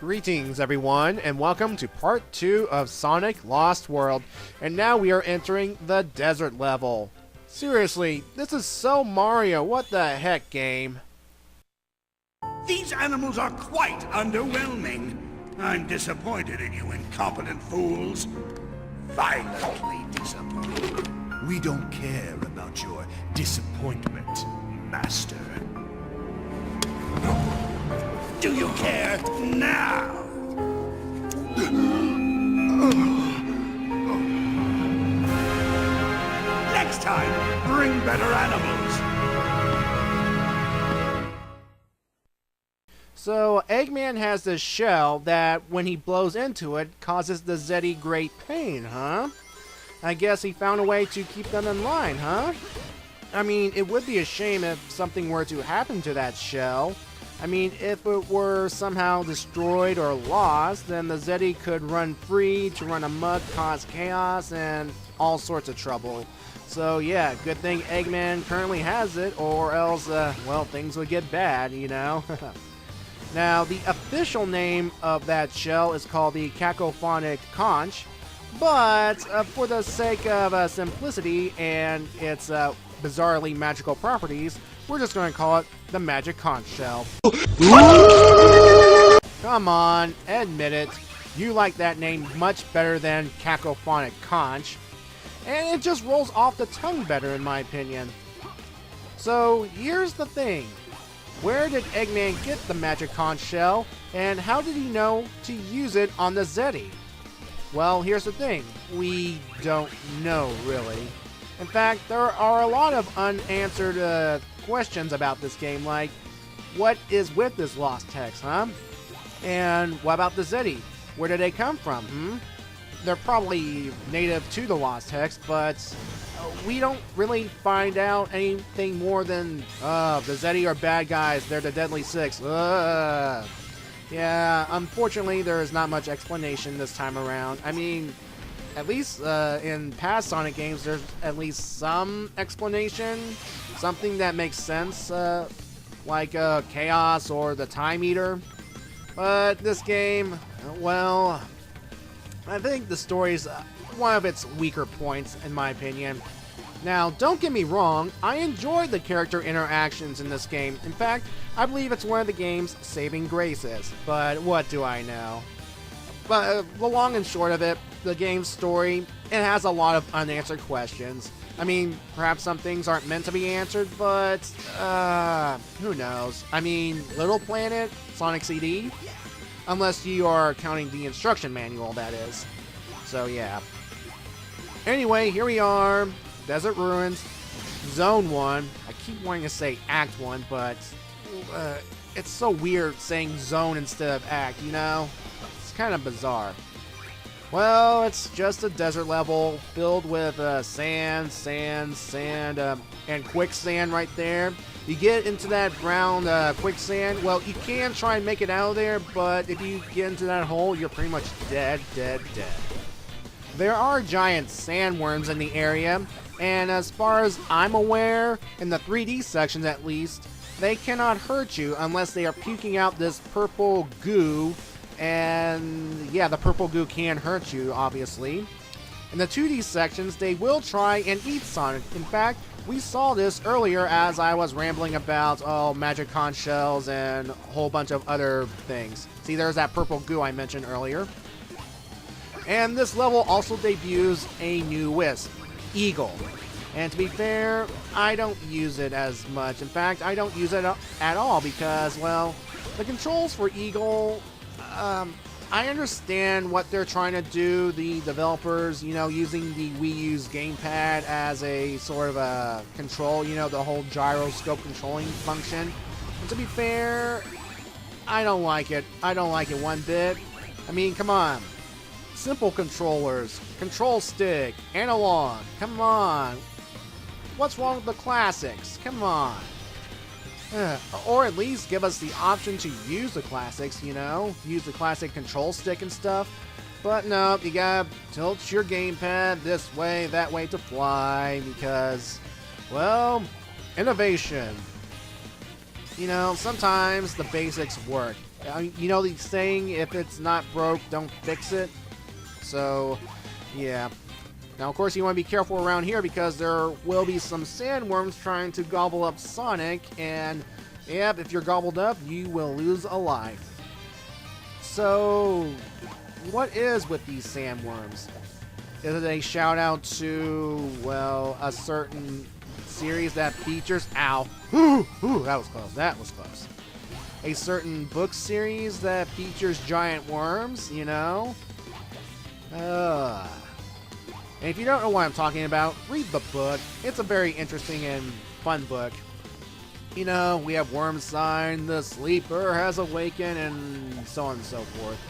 Greetings everyone, and welcome to part 2 of Sonic Lost World, and now we are entering the desert level. Seriously, this is so Mario, what the heck, game? These animals are quite underwhelming. I'm disappointed in you incompetent fools. Violently disappointed. We don't care about your disappointment, Master. Do you care now? Next time, bring better animals. So, Eggman has this shell that, when he blows into it, causes the Zeti great pain, huh? I guess he found a way to keep them in line, huh? I mean, it would be a shame if something were to happen to that shell. I mean, if it were somehow destroyed or lost, then the Zeti could run free, to run amok, cause chaos, and all sorts of trouble. So yeah, good thing Eggman currently has it, or else, well, things would get bad, you know? Now, the official name of that shell is called the Cacophonic Conch, but for the sake of simplicity and its bizarrely magical properties, we're just going to call it the Magic Conch Shell. Come on, admit it. You like that name much better than Cacophonic Conch. And it just rolls off the tongue better, in my opinion. So, here's the thing. Where did Eggman get the Magic Conch Shell, and how did he know to use it on the Zeti? Well, here's the thing. We don't know, really. In fact, there are a lot of unanswered questions about this game, like, what is with this lost text, huh? And what about the Zeti? Where did they come from, They're probably native to the lost text, but we don't really find out anything more than, the Zeti are bad guys, they're the Deadly Six. Yeah, unfortunately, there is not much explanation this time around. I mean, at least in past Sonic games, there's at least some explanation, something that makes sense, like Chaos or the Time Eater. But this game, well, I think the story's one of its weaker points, in my opinion. Now, don't get me wrong, I enjoyed the character interactions in this game. In fact, I believe it's one of the game's saving graces. But what do I know? But the long and short of it, the game's story, it has a lot of unanswered questions. I mean, perhaps some things aren't meant to be answered, but, who knows? I mean, Little Planet, Sonic CD? Unless you are counting the instruction manual, that is. So, yeah. Anyway, here we are. Desert Ruins, Zone 1. I keep wanting to say Act 1, but it's so weird saying Zone instead of Act, you know? It's kind of bizarre. Well, it's just a desert level filled with sand, and quicksand right there. You get into that brown quicksand, well, you can try and make it out of there, but if you get into that hole, you're pretty much dead. There are giant sandworms in the area, and as far as I'm aware, in the 3D sections at least, they cannot hurt you unless they are puking out this purple goo, and yeah, the purple goo can hurt you, obviously. In the 2D sections, they will try and eat Sonic. In fact, we saw this earlier as I was rambling about, Magic Conch Shells and a whole bunch of other things. See, there's that purple goo I mentioned earlier. And this level also debuts a new wisp, Eagle. And to be fair, I don't use it as much. In fact, I don't use it at all because, well, the controls for Eagle, I understand what they're trying to do, the developers, you know, using the Wii U's gamepad as a sort of a control, you know, the whole gyroscope controlling function. And to be fair, I don't like it. I don't like it one bit. I mean, come on. Simple controllers, control stick, analog, come on. What's wrong with the classics? Come on. Or at least give us the option to use the classics, you know? Use the classic control stick and stuff. But no, you gotta tilt your gamepad this way, that way to fly, because, well, innovation. You know, sometimes the basics work. You know the saying, if it's not broke, don't fix it. So, yeah. Now, of course, you want to be careful around here because there will be some sandworms trying to gobble up Sonic, and yep, if you're gobbled up, you will lose a life. So, what is with these sandworms? Is it a shout out to, well, a certain series that features, ow, ooh, that was close, that was close. A certain book series that features giant worms, you know? And if you don't know what I'm talking about, read the book. It's a very interesting and fun book. You know, we have Worm Sign, the Sleeper has awakened, and so on and so forth.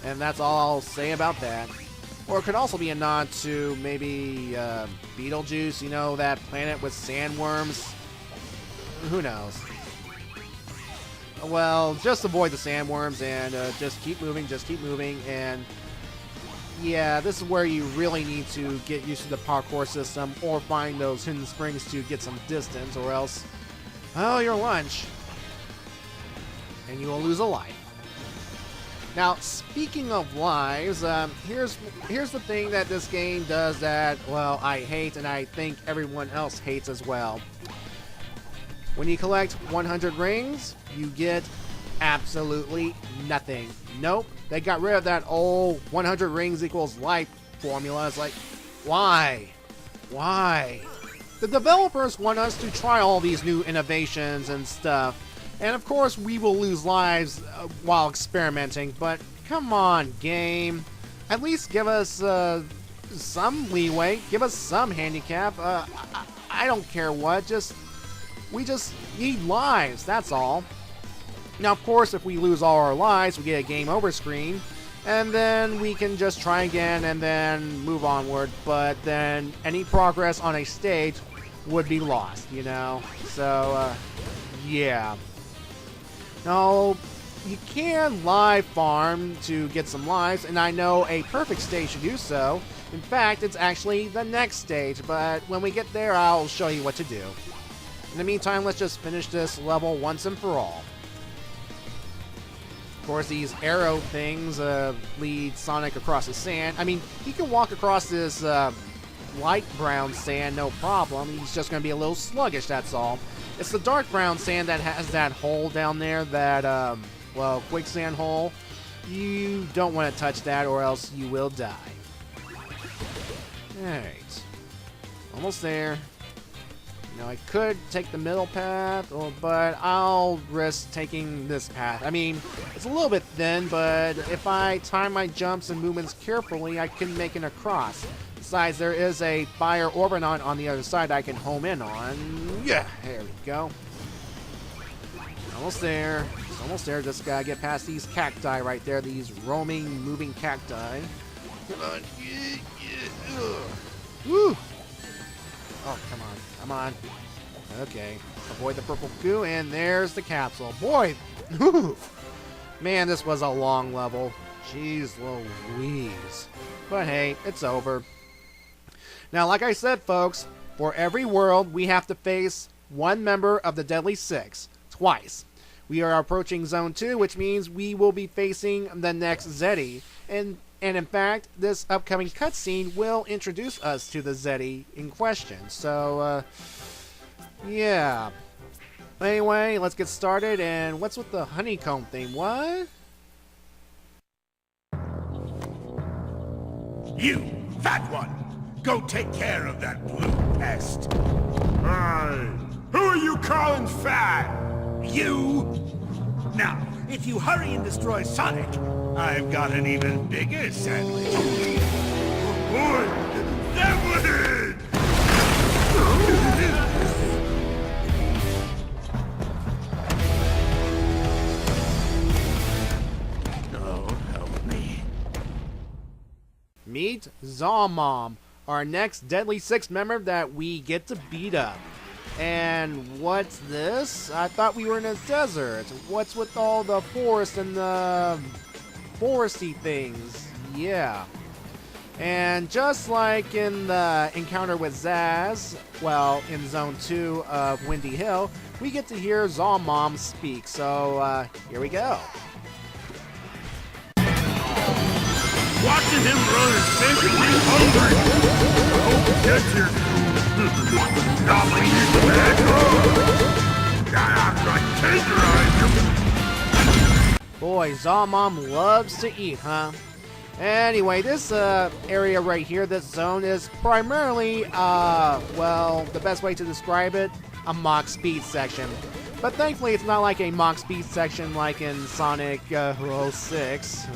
And that's all I'll say about that. Or it could also be a nod to maybe Beetlejuice, you know, that planet with sandworms. Who knows? Well, just avoid the sandworms and just keep moving, and yeah, this is where you really need to get used to the parkour system or find those hidden springs to get some distance, or else, oh, your lunch. And you will lose a life. Now, speaking of lives, here's the thing that this game does that, well, I hate, and I think everyone else hates as well. When you collect 100 rings, you get absolutely nothing. Nope, they got rid of that old 100 rings equals life formula. It's like, why? Why? The developers want us to try all these new innovations and stuff. And of course, we will lose lives while experimenting, but come on, game. At least give us some leeway. Give us some handicap. I don't care what. We just need lives, that's all. Now, of course, if we lose all our lives, we get a game over screen, and then we can just try again and then move onward, but then any progress on a stage would be lost, you know? So, yeah. Now, you can live farm to get some lives, and I know a perfect stage to do so. In fact, it's actually the next stage, but when we get there, I'll show you what to do. In the meantime, let's just finish this level once and for all. Of course, these arrow things lead Sonic across the sand. I mean, he can walk across this light brown sand, no problem. He's just going to be a little sluggish, that's all. It's the dark brown sand that has that hole down there, that, well, quicksand hole. You don't want to touch that or else you will die. Alright. Almost there. You know, I could take the middle path, but I'll risk taking this path. I mean, it's a little bit thin, but if I time my jumps and movements carefully, I can make it across. Besides, there is a fire Orbinon on the other side I can home in on. Yeah, there we go. Almost there. Almost there. Just gotta get past these cacti right there. These roaming, moving cacti. Come on. Woo! Oh, come on. Come on. Okay. Avoid the purple goo, and there's the capsule. Boy! Man, this was a long level. Jeez Louise. But hey, it's over. Now, like I said, folks, for every world, we have to face one member of the Deadly Six. Twice. We are approaching Zone 2, which means we will be facing the next Zeti. And in fact, this upcoming cutscene will introduce us to the Zeti in question. So, yeah. Anyway, let's get started. And what's with the honeycomb thing? What? You, fat one! Go take care of that blue pest. Hey, who are you calling fat? You! Now, if you hurry and destroy Sonic, I've got an even bigger sandwich. Boy, that Oh, help me. Meet Zomom, our next Deadly Six member that we get to beat up. And what's this? I thought we were in a desert. What's with all the forest and the foresty things? Yeah. And just like in the encounter with Zaz, well, in Zone 2 of Windy Hill, we get to hear Zomom speak. So, here we go. him run and making me hungry. I hope he gets here soon. Nothing is bad. I tenderize him. Boy, Zalmom loves to eat, huh? Anyway, this area right here, this zone, is primarily, well, the best way to describe it, a Mach Speed section. But thankfully, it's not like a Mach Speed section like in Sonic 06.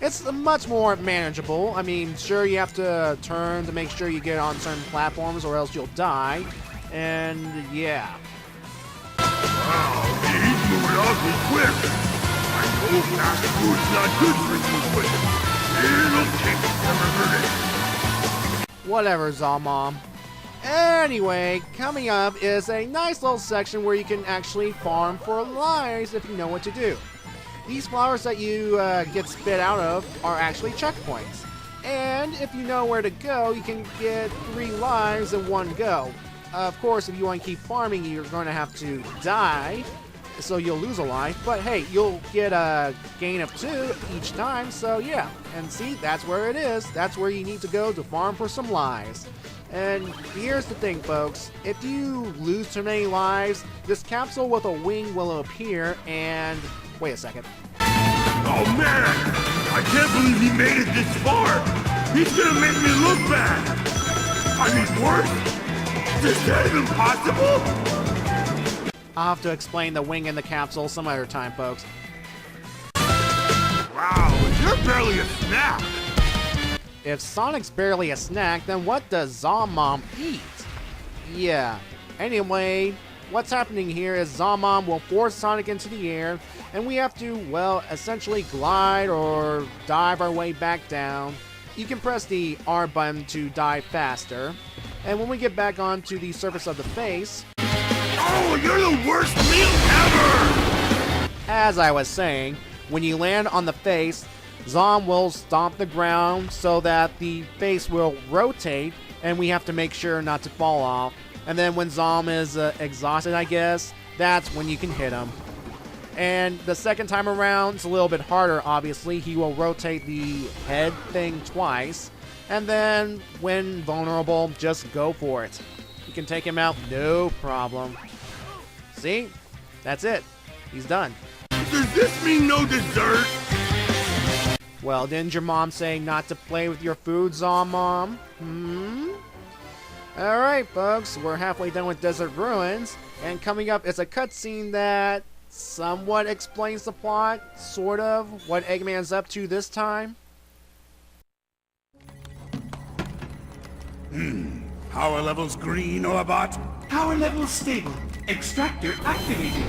It's much more manageable. I mean, sure, you have to turn to make sure you get on certain platforms or else you'll die. And, yeah. Wow, he's moving awfully quick. I know fast food's not good for you, but it'll take never hurt it. Whatever, Zalmom. Anyway, coming up is a nice little section where you can actually farm for lives if you know what to do. These flowers that you get spit out of are actually checkpoints. And if you know where to go, you can get 3 lives in one go. Of course, if you want to keep farming, you're going to have to die, so you'll lose a life. But hey, you'll get a gain of 2 each time, so yeah. And see, that's where it is. That's where you need to go to farm for some lives. And here's the thing, folks. If you lose too many lives, this capsule with a wing will appear and... Wait a second. Oh man! I can't believe he made it this far! He's gonna make me look bad! I mean, worse? Is that even possible? I'll have to explain the wing in the capsule some other time, folks. Wow, you're barely a snack! If Sonic's barely a snack, then what does Zalmom eat? Yeah. Anyway, what's happening here is Zalmom will force Sonic into the air, and we have to, well, essentially glide or dive our way back down. You can press the R button to dive faster. And when we get back onto the surface of the face... Oh, you're the worst meal ever! As I was saying, when you land on the face, Zom will stomp the ground so that the face will rotate, and we have to make sure not to fall off. And then when Zom is exhausted, I guess, that's when you can hit him. And the second time around, it's a little bit harder, obviously. He will rotate the head thing twice. And then, when vulnerable, just go for it. You can take him out, no problem. See? That's it. He's done. Does this mean no dessert? Well, didn't your mom say not to play with your food, Zalmom? Alright, folks, we're halfway done with Desert Ruins, and coming up is a cutscene that somewhat explains the plot, sort of, what Eggman's up to this time. Power levels green, Orbot? Power level stable. Extractor activated.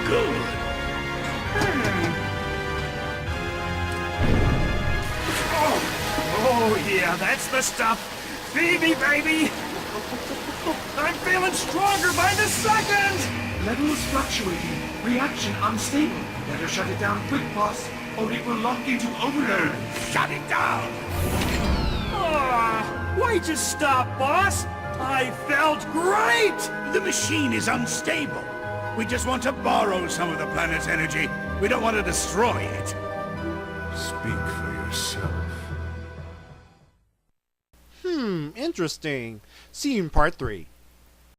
Good. Oh yeah, that's the stuff. Feed me, baby. I'm feeling stronger by the second. Levels fluctuating. Reaction unstable. Better shut it down quick, boss, or it will lock into overload. Shut it down. Why'd you stop, boss? I felt great! The machine is unstable. We just want to borrow some of the planet's energy. We don't want to destroy it. Speak for yourself. Interesting. See you in part 3.